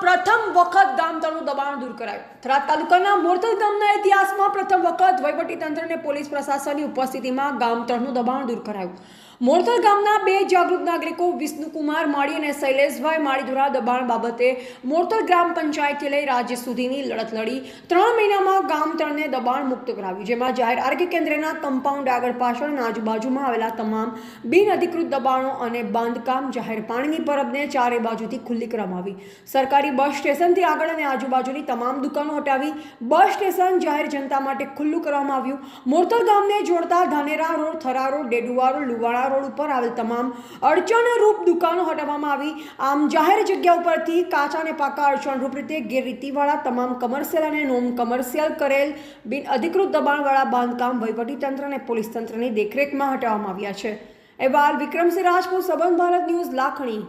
પ્રથમ વખત ગામતળનું દબાણ દૂર કરાયું। થરાદ તાલુકાના મોરતલ ગામના ઇતિહાસમાં પ્રથમ વખત વહીવટીતંત્ર અને પોલીસ પ્રશાસનની ઉપસ્થિતિમાં ગામતળનું દબાણ દૂર કરાયું। મોરતલ ગામના બે જાગૃત નાગરિકો વિષ્ણુકુમાર માળી અને શૈલેષભાઈ માળી દ્વારા દબાણ બાબતે મોરતલ ગ્રામ પંચાયતથી લઈ રાજ્ય સુધીની લડત લડી 3 મહિનામાં ગામતળને દબાણ મુક્ત કરાવ્યું, જેમાં જાહેર આરોગ્ય કેન્દ્રના કમ્પાઉન્ડ આગળ પાછળ અને આજુબાજુમાં આવેલા તમામ બિનઅધિકૃત દબાણો અને બાંધકામ, જાહેર પાણીની પરબને ચારે બાજુથી ખુલ્લી કરવામાં આવી। સરકારી બસ સ્ટેશનથી આગળ અને આજુબાજુની તમામ દુકાનો હટાવી બસ સ્ટેશન જાહેર જનતા માટે ખુલ્લું કરવામાં આવ્યું। મોરતલ ગામને જોડતા Dhanera road, Thara road, Deduva road, Luvana road ઉપર આવેલ તમામ અડચણરૂપ દુકાનો હટાવવામાં આવી। આમ જાહેર જગ્યા ઉપરથી કાચા અને પાકા અડચણરૂપ રીતે ગેરરીતિવાળા તમામ કમર્શિયલ અને નોન કમર્શિયલ કરેલ બિન અધિકૃત દબાણવાળા બાંધકામ વહીવટીતંત્ર અને પોલીસ તંત્રની દેખરેખમાં હટાવવામાં આવ્યા છે। અહેવાલ વિક્રમસિંહ રાજપૂત, સંબંધ ભારત ન્યૂઝ, લાખણી।